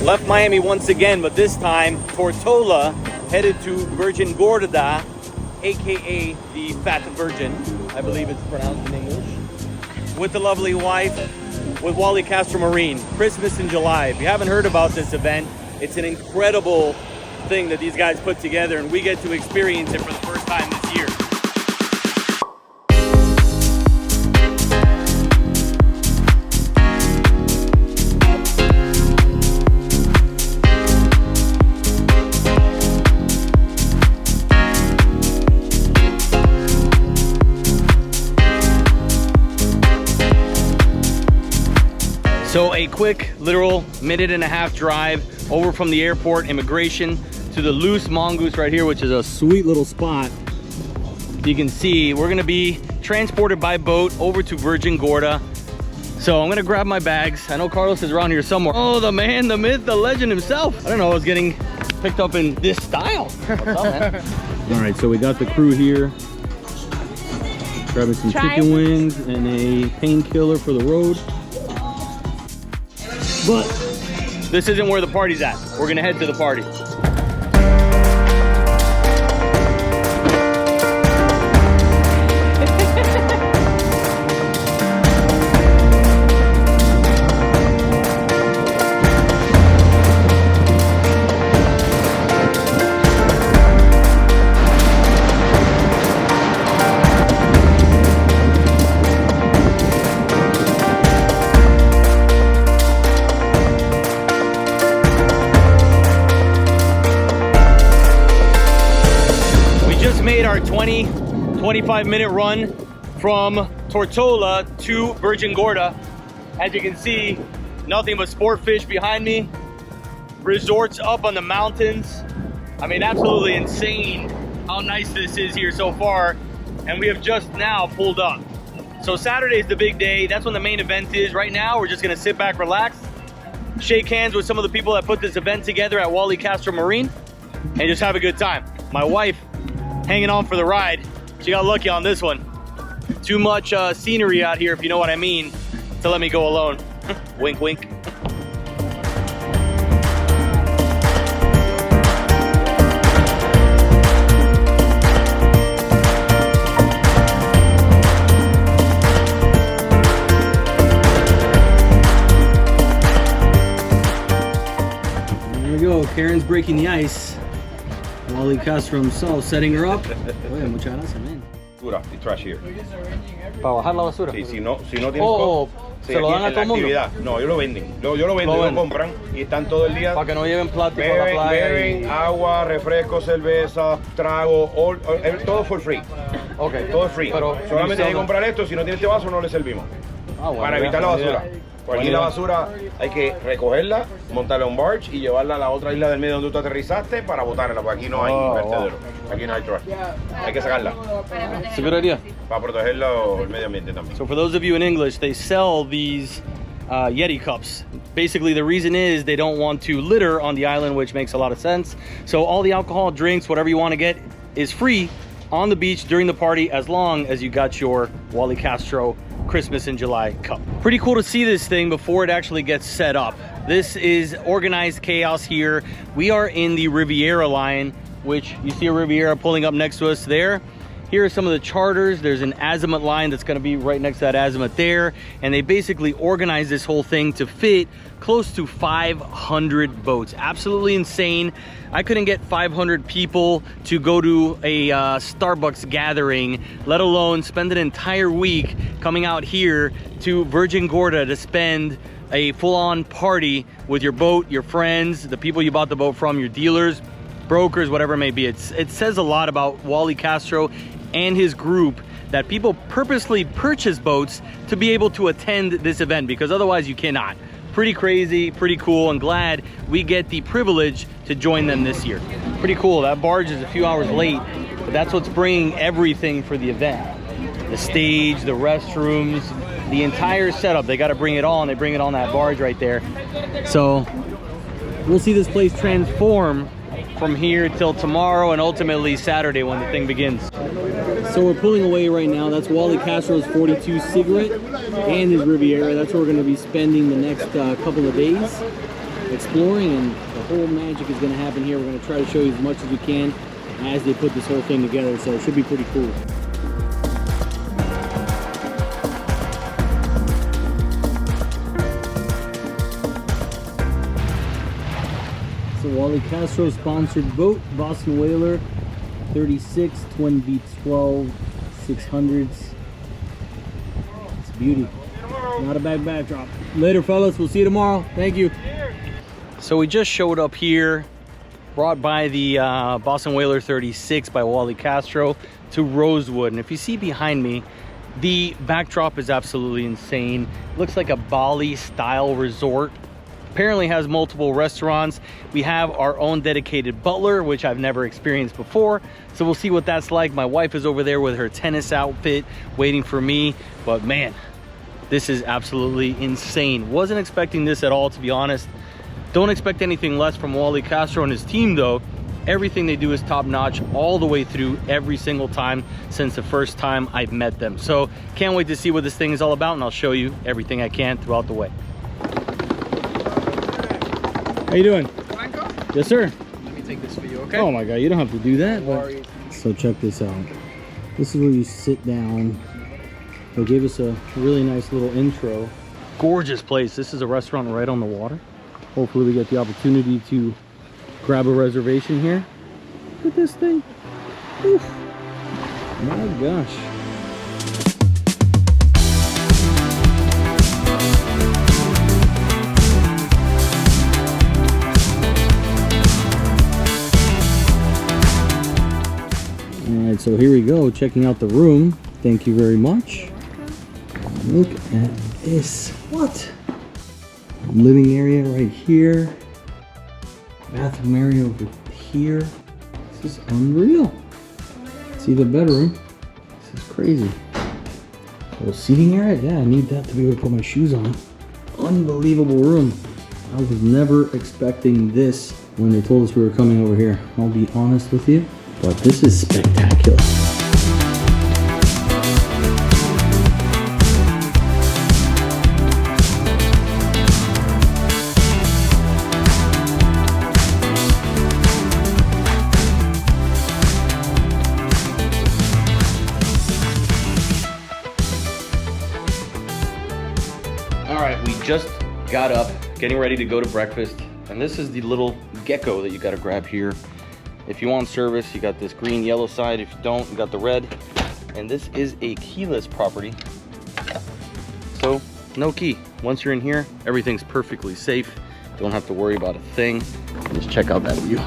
Left Miami once again, but this time Tortola, headed to Virgin Gorda, aka the Fat Virgin, I believe it's pronounced in English, with the lovely wife, with Wally Castro Marine. Christmas in July. If you haven't heard about this event, it's an incredible thing that these guys put together, and we get to experience it for the first time this year. So a quick, literal minute-and-a-half drive over from the airport immigration to the Loose Mongoose right here, which is a sweet little spot. You can see we're gonna be transported by boat over to Virgin Gorda. So I'm gonna grab my bags. I know Carlos is around here somewhere. Oh, the man, the myth, the legend himself. I don't know, I was getting picked up in this style. What's up, man? All right, so we got the crew here. Grabbing some chicken wings and a painkiller for the road. But this isn't where the party's at. We're gonna head to the party. Our 25-minute run from Tortola to Virgin Gorda. As you can see, nothing but sport fish behind me, resorts up on the mountains. I mean, absolutely insane how nice this is here so far, and we have just now pulled up. So Saturday's the big day. That's when the main event is. Right now we're just gonna sit back, relax, shake hands with some of the people that put this event together at Wally Castro Marine, and just have a good time. My wife hanging on for the ride. She got lucky on this one. Too much scenery out here, if you know what I mean, to let me go alone. Wink, wink. There we go. Karen's breaking the ice. Wally Castro himself setting her up. Oye, muchas gracias, man. Basura y trash here. Para bajar la basura. Sí, si no tienes se lo dan a todo el mundo. No, ellos lo venden. Yo lo vendo, ellos lo compran y están todo el día. Para que no lleven plástico a la playa. Beben agua, refresco, cerveza, trago, todo for free. Okay. Todo es free. Pero solamente hay que comprar esto, si no tiene este vaso no le servimos. Bueno, para evitar la basura. Por aquí la basura hay que recogerla, montarla a un barge y llevarla a la otra isla del medio donde tú aterrizaste para botarla, porque aquí no hay vertedero, aquí no hay trash. Hay que sacarla. It's a good idea. Para proteger el medio ambiente también. So for those of you in English, they sell these Yeti cups. Basically, the reason is they don't want to litter on the island, which makes a lot of sense. So all the alcohol, drinks, whatever you want to get is free on the beach during the party, as long as you got your Wally Castro Christmas in July cup. Pretty cool to see this thing before it actually gets set up. This is organized chaos here. We are in the Riviera line, which you see a Riviera pulling up next to us there. Here are some of the charters. There's an Azimut line that's gonna be right next to that Azimut there. And they basically organized this whole thing to fit close to 500 boats. Absolutely insane. I couldn't get 500 people to go to a Starbucks gathering, let alone spend an entire week coming out here to Virgin Gorda to spend a full-on party with your boat, your friends, the people you bought the boat from, your dealers, brokers, whatever it may be. It says a lot about Wally Castro and his group that people purposely purchase boats to be able to attend this event, because otherwise you cannot. Pretty crazy, pretty cool, and glad we get the privilege to join them this year. Pretty cool. That barge is a few hours late, but that's what's bringing everything for the event. The stage, the restrooms, the entire setup. They got to bring it all, and they bring it on that barge right there. So we'll see this place transform from here till tomorrow and ultimately Saturday when the thing begins. So we're pulling away right now. That's Wally Castro's 42 cigarette and his Riviera. That's where we're going to be spending the next couple of days. exploring, and the whole magic is going to happen here. We're going to try to show you as much as we can as they put this whole thing together, so it should be pretty cool. It's a Wally Castro sponsored boat, Boston Whaler 36 Twin V12 600s. It's a beauty. Not a bad backdrop. Later, fellas. We'll see you tomorrow. Thank you. So we just showed up here, brought by the Boston Whaler 36 by Wally Castro to Rosewood. And if you see behind me, the backdrop is absolutely insane. Looks like a Bali style resort. Apparently has multiple restaurants. We have our own dedicated butler, which I've never experienced before. So we'll see what that's like. My wife is over there with her tennis outfit waiting for me. But man, this is absolutely insane. Wasn't expecting this at all, to be honest. Don't expect anything less from Wally Castro and his team though. Everything they do is top notch all the way through every single time since the first time I've met them. So can't wait to see what this thing is all about, and I'll show you everything I can throughout the way. How you doing? Franco? Yes, sir. Let me take this for you, okay? Oh my God, you don't have to do that. But... So check this out. This is where you sit down. They gave us a really nice little intro. Gorgeous place. This is a restaurant right on the water. Hopefully we get the opportunity to grab a reservation here. Look at this thing. Oof. My gosh. Alright, so here we go, checking out the room. Thank you very much. Look at this. What? Living area right here. Bathroom area over here. This is unreal. See the bedroom. This is crazy. Little seating area. Yeah, I need that to be able to put my shoes on. Unbelievable room. I was never expecting this when they told us we were coming over here. I'll be honest with you, but this is spectacular. We just got up, getting ready to go to breakfast, and this is the little gecko that you got to grab here. If you want service, you got this green yellow side. If you don't, you got the red. And this is a keyless property, so no key. Once you're in here, everything's perfectly safe. Don't have to worry about a thing. Just check out that view.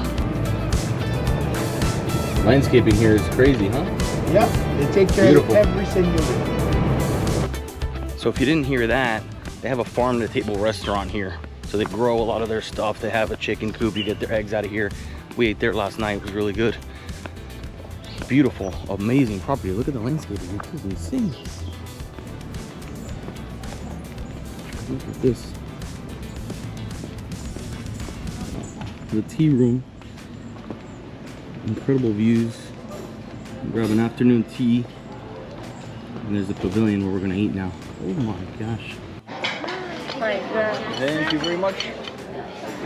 Landscaping here is crazy, huh? Yep, they take care of every single day. So if you didn't hear that, they have a farm-to-table restaurant here. So they grow a lot of their stuff. They have a chicken coop. You get their eggs out of here. We ate there last night. It was really good. Beautiful, amazing property. Look at the landscaping. This is insane. Look at this. The tea room. Incredible views. Grab an afternoon tea. And there's the pavilion where we're gonna eat now. Oh my gosh. My God. Thank you very much.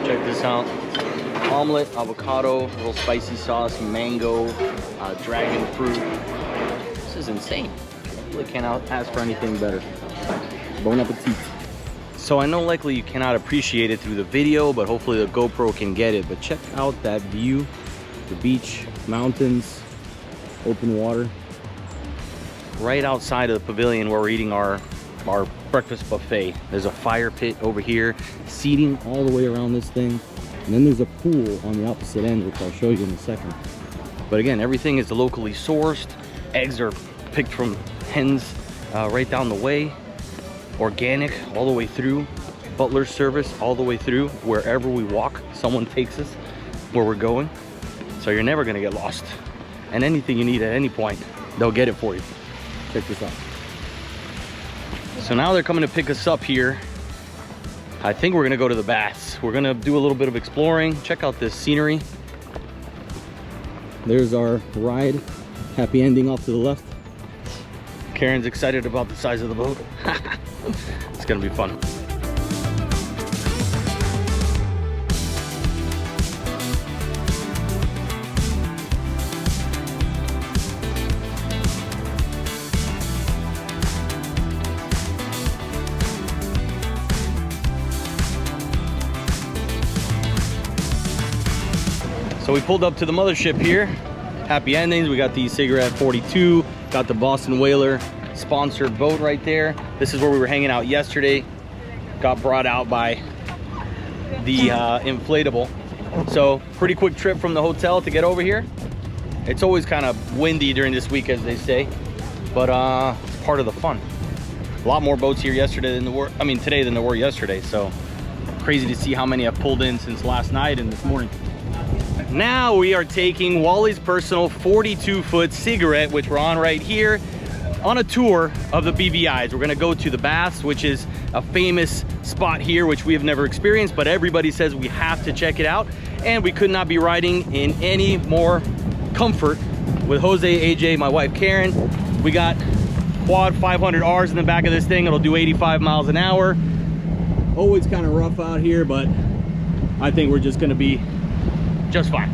Check this out. Omelet, avocado, little spicy sauce, mango, dragon fruit. This is insane. I really cannot ask for anything better. Bon appetit. So I know likely you cannot appreciate it through the video, but hopefully the GoPro can get it. But check out that view. The beach, mountains, open water. Right outside of the pavilion where we're eating our breakfast buffet. There's a fire pit over here, seating all the way around this thing. And then there's a pool on the opposite end, which I'll show you in a second. But again, everything is locally sourced. Eggs are picked from hens right down the way. Organic all the way through. Butler service all the way through. Wherever we walk, someone takes us where we're going. So you're never gonna get lost. And anything you need at any point, they'll get it for you. Check this out. So now they're coming to pick us up here. I think we're gonna go to the baths. We're gonna do a little bit of exploring. Check out this scenery. There's our ride. Happy ending off to the left. Karen's excited about the size of the boat. It's gonna be fun. So we pulled up to the mothership here. Happy endings. We got the Cigarette 42, got the Boston Whaler sponsored boat right there. This is where we were hanging out yesterday. Got brought out by the inflatable. So pretty quick trip from the hotel to get over here. It's always kind of windy during this week, as they say, but it's part of the fun. A lot more boats here yesterday than today than there were yesterday. So crazy to see how many I've pulled in since last night and this morning. Now we are taking Wally's personal 42-foot Cigarette, which we're on right here, on a tour of the BVIs. We're gonna go to the Baths, which is a famous spot here, which we have never experienced, but everybody says we have to check it out. And we could not be riding in any more comfort with Jose, AJ, my wife Karen. We got quad 500Rs in the back of this thing. It'll do 85 miles an hour. Always kind of rough out here, but I think we're just gonna be just fine.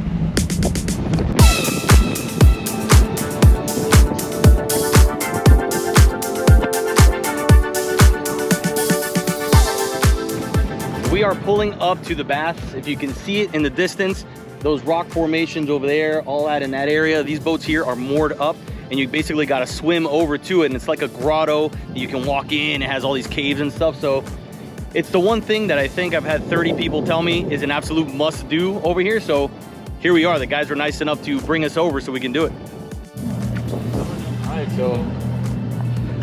We are pulling up to the Baths. If you can see it in the distance, those rock formations over there, all that in that area, these boats here are moored up, and you basically got to swim over to it, and it's like a grotto that you can walk in. It has all these caves and stuff. So it's the one thing that I think I've had 30 people tell me is an absolute must do over here. So here we are. The guys were nice enough to bring us over so we can do it. All right, so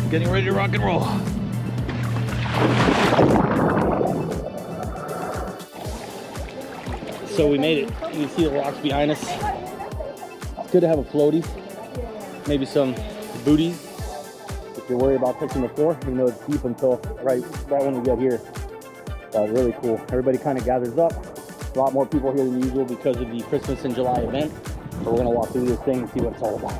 getting ready to rock and roll. So we made it. You can see the rocks behind us. It's good to have a floaty, maybe some booties if you're worried about touching the floor, even though it's deep until right when we get here. Really cool. Everybody kind of gathers up. A lot more people here than usual because of the Christmas in July event. So we're gonna walk through this thing and see what it's all about.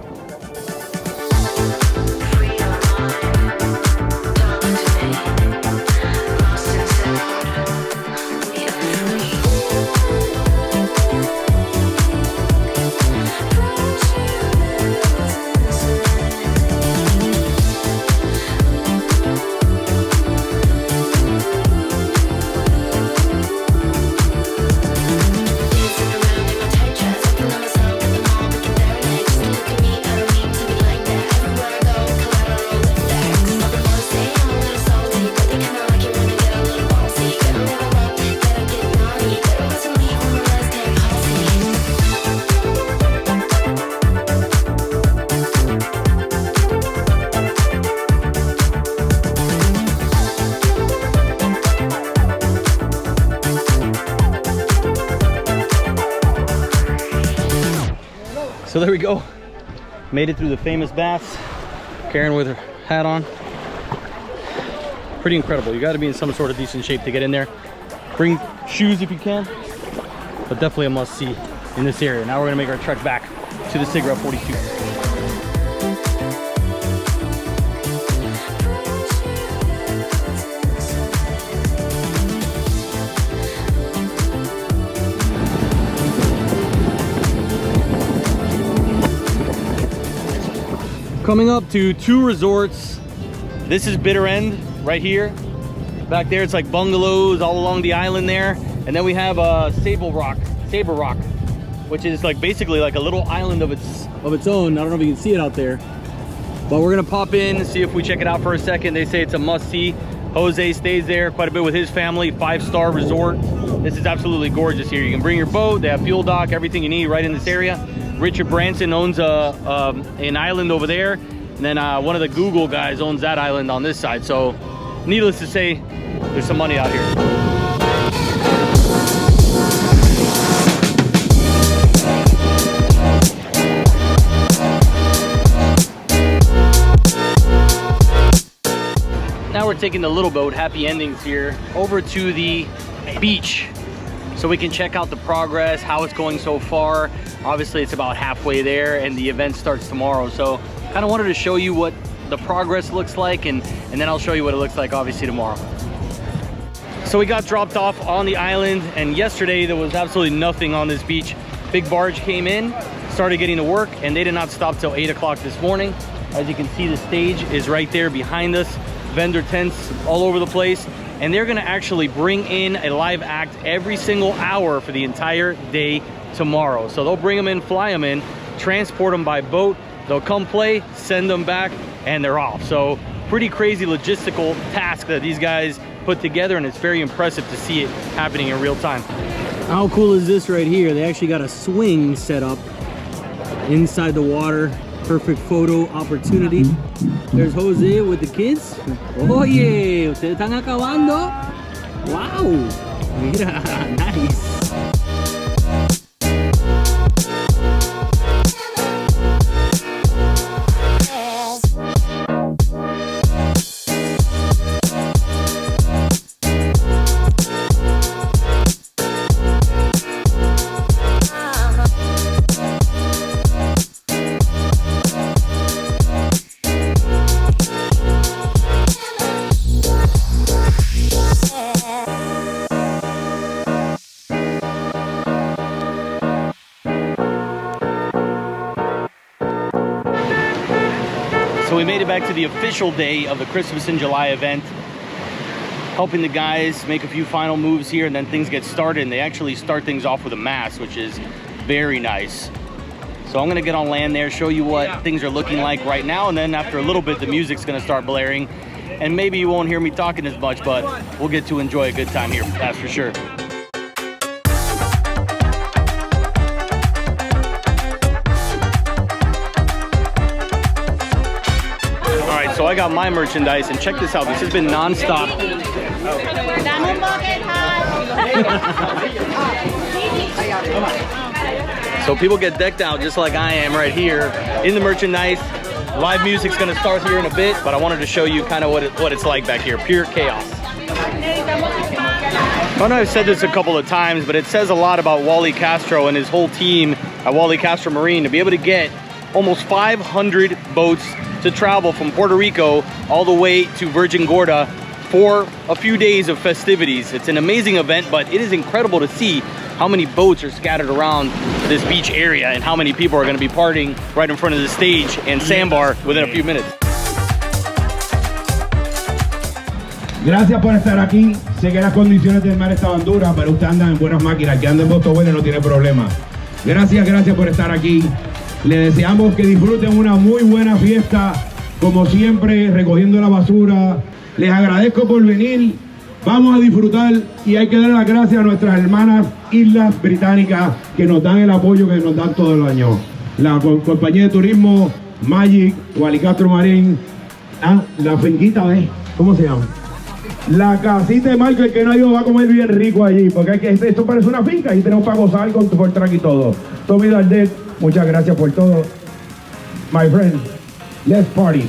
So there we go. Made it through the famous Baths. Karen with her hat on. Pretty incredible. You got to be in some sort of decent shape to get in there. Bring shoes if you can, but definitely a must see in this area. Now we're gonna make our trek back to the Cigarette 42. Coming up to two resorts. This is Bitter End right here. Back there it's like bungalows all along the island there. And then we have Saber Rock, which is like basically like a little island of its own. I don't know if you can see it out there, but we're gonna pop in and see if we check it out for a second. They say it's a must-see. Jose stays there quite a bit with his family. 5-star resort. This is absolutely gorgeous here. You can bring your boat. They have fuel dock, everything you need right in this area. Richard Branson owns an island over there, and then one of the Google guys owns that island on this side. So needless to say, there's some money out here. Now we're taking the little boat, Happy Endings here, over to the beach so we can check out the progress, how it's going so far. Obviously it's about halfway there and the event starts tomorrow. So kind of wanted to show you what the progress looks like, and then I'll show you what it looks like obviously tomorrow. So we got dropped off on the island, and yesterday there was absolutely nothing on this beach. Big barge came in, started getting to work, and they did not stop till 8 o'clock this morning. As you can see, the stage is right there behind us. Vendor tents all over the place. and they're gonna actually bring in a live act every single hour for the entire day tomorrow. So they'll bring them in, fly them in, transport them by boat, they'll come play, send them back, and they're off. So pretty crazy logistical task that these guys put together, and it's very impressive to see it happening in real time. How cool is this right here? They actually got a swing set up inside the water. Perfect photo opportunity. There's Jose with the kids. Oye, ustedes están acabando. Wow. Mira, nice. So we made it back to the official day of the Christmas in July event, helping the guys make a few final moves here, and then things get started, and they actually start things off with a mass, which is very nice. So I'm gonna get on land there, show you what things are looking like right now, and then after a little bit, the music's gonna start blaring, and maybe you won't hear me talking as much, but we'll get to enjoy a good time here, that's for sure. So I got my merchandise, and check this out. This has been non-stop. So people get decked out just like I am right here in the merchandise. Live music's gonna start here in a bit, but I wanted to show you kind of what it's like back here. Pure chaos. I know I've said this a couple of times, but it says a lot about Wally Castro and his whole team at Wally Castro Marine to be able to get almost 500 boats to travel from Puerto Rico all the way to Virgin Gorda for a few days of festivities. It's an amazing event, but it is incredible to see how many boats are scattered around this beach area and how many people are going to be partying right in front of the stage and sandbar within a few minutes. Gracias por estar aquí. Sé que las condiciones del mar estaban duras, pero usted anda en buenas máquinas. Que anda en boto bueno no tiene problema. Gracias por estar aquí. Le deseamos que disfruten una muy buena fiesta, como siempre, recogiendo la basura. Les agradezco por venir. Vamos a disfrutar y hay que dar las gracias a nuestras hermanas Islas Británicas que nos dan el apoyo que nos dan todo el año. La compañía de turismo Magic, Wally Castro Marine, la finquita, ¿cómo se llama? La casita de Michael, que no ha ido, va a comer bien rico allí, porque esto parece una finca y tenemos para gozar con tu track y todo. Tommy Dardet, muchas gracias por todo. My friend, let's party.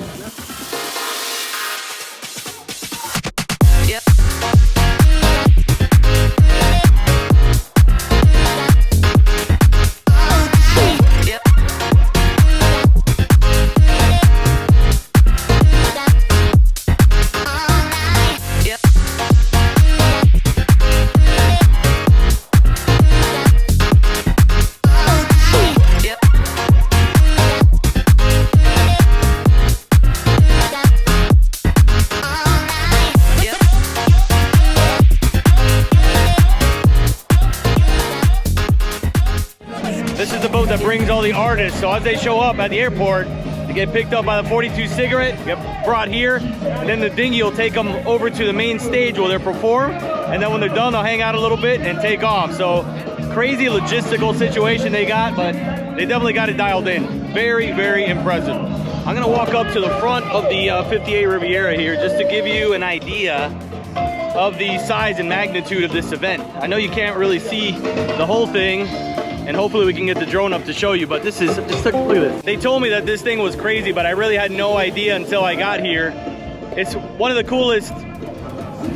This is the boat that brings all the artists. So as they show up at the airport, they get picked up by the 42 Cigarette, get brought here, and then the dinghy will take them over to the main stage where they'll perform. And then when they're done, they'll hang out a little bit and take off. So crazy logistical situation they got, but they definitely got it dialed in. Very, very impressive. I'm gonna walk up to the front of the 58 Riviera here just to give you an idea of the size and magnitude of this event. I know you can't really see the whole thing, and hopefully we can get the drone up to show you, but this is, just look at this. They told me that this thing was crazy, but I really had no idea until I got here. It's one of the coolest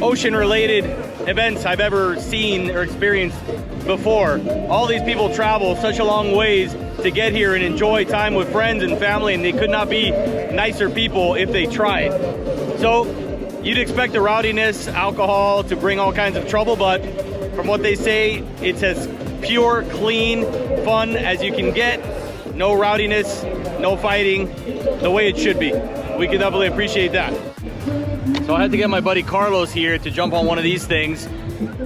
ocean-related events I've ever seen or experienced before. All these people travel such a long ways to get here and enjoy time with friends and family, and they could not be nicer people if they tried. So you'd expect the rowdiness, alcohol to bring all kinds of trouble, but from what they say, it's as pure, clean, fun as you can get. No rowdiness, no fighting, the way it should be. We can definitely appreciate that. So I had to get my buddy Carlos here to jump on one of these things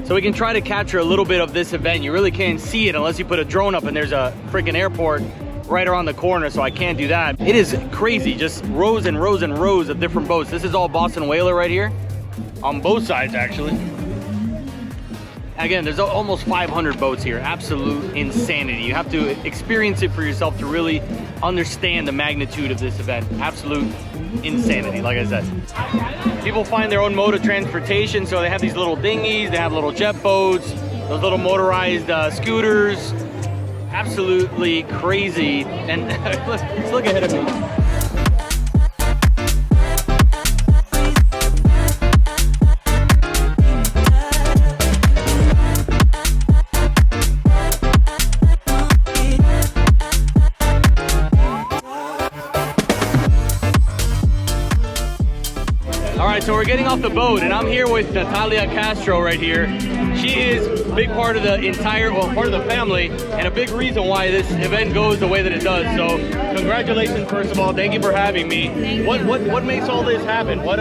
so we can try to capture a little bit of this event. You really can't see it unless you put a drone up, and there's a freaking airport right around the corner, so I can't do that. It is crazy, just rows and rows and rows of different boats. This is all Boston Whaler right here, on both sides actually. Again, there's almost 500 boats here. Absolute insanity. You have to experience it for yourself to really understand the magnitude of this event. Absolute insanity, like I said. People find their own mode of transportation, so they have these little dinghies, they have little jet boats, those little motorized scooters. Absolutely crazy. And let's look ahead of me. All right, so we're getting off the boat, and I'm here with Natalia Castro right here. She is a big part of the entire, well, part of the family, and a big reason why this event goes the way that it does. So, congratulations, first of all. Thank you for having me. What makes all this happen? What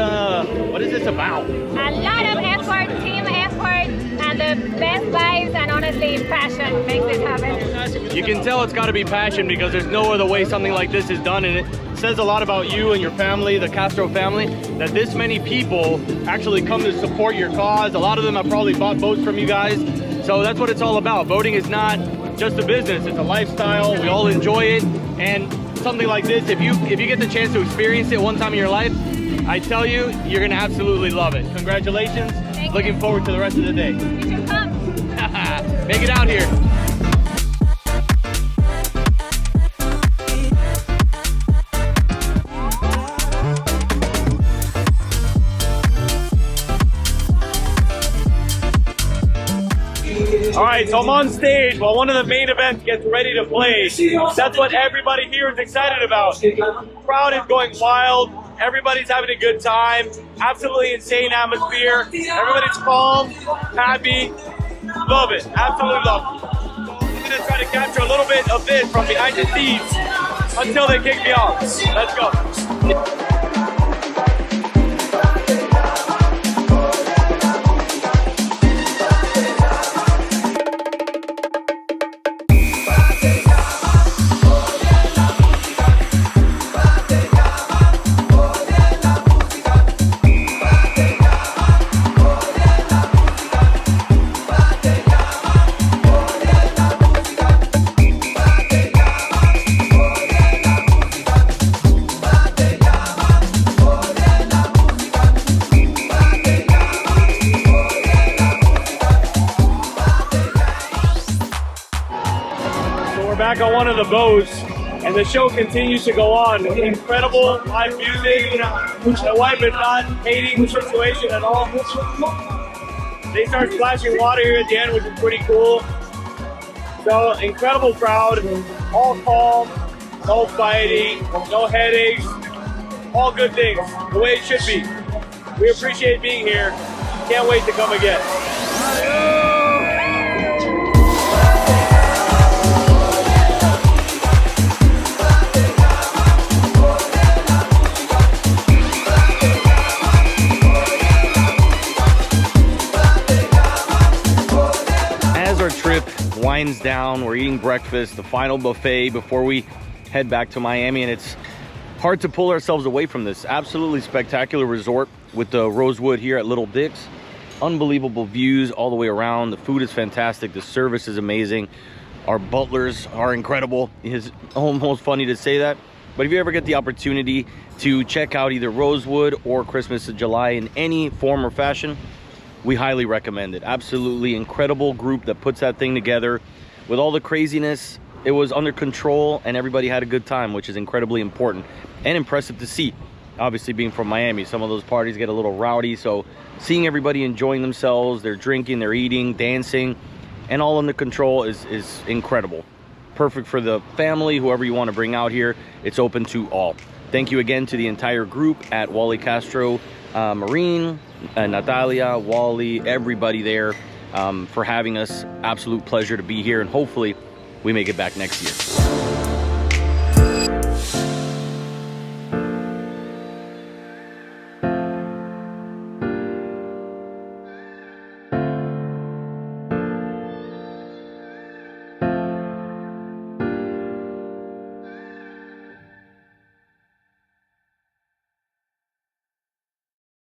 is this about? A lot of effort, team effort, and the best vibes, and honestly, passion makes this happen. You can tell it's got to be passion, because there's no other way something like this is done, and it says a lot about you and your family, the Castro family, that this many people actually come to support your cause. A lot of them have probably bought boats from you guys, so that's what it's all about. Boating is not just a business, it's a lifestyle. We all enjoy it, and something like this, if you get the chance to experience it one time in your life, I tell you, you're gonna absolutely love it. Congratulations. Looking forward to the rest of the day. You should come. Make it out here. All right, so I'm on stage while one of the main events gets ready to play. That's what everybody here is excited about. The crowd is going wild. Everybody's having a good time. Absolutely insane atmosphere. Everybody's calm, happy. Love it. Absolutely love it. So I'm going to try to capture a little bit of this from behind the scenes until they kick me off. Let's go. Back on one of the boats, and the show continues to go on. Incredible live music. The wife is not hating the situation at all. They start splashing water here at the end, which is pretty cool. So, incredible crowd, all calm, no fighting, no headaches, all good things, the way it should be. We appreciate being here. Can't wait to come again. Winds down, we're eating breakfast, the final buffet before we head back to Miami, and it's hard to pull ourselves away from this absolutely spectacular resort with the Rosewood here at Little Dick's. Unbelievable views all the way around. The food is fantastic, the service is amazing, our butlers are incredible. It's almost funny to say that, but if you ever get the opportunity to check out either Rosewood or Christmas in July in any form or fashion, we highly recommend it. Absolutely incredible group that puts that thing together. With all the craziness, it was under control and everybody had a good time, which is incredibly important and impressive to see. Obviously, being from Miami, some of those parties get a little rowdy, so seeing everybody enjoying themselves, they're drinking, they're eating, dancing, and all under control is incredible. Perfect for the family, whoever you want to bring out here. It's open to all. Thank you again to the entire group at Wally Castro Marine, Natalia, Wally, everybody there for having us. Absolute pleasure to be here, and hopefully we make it back next year.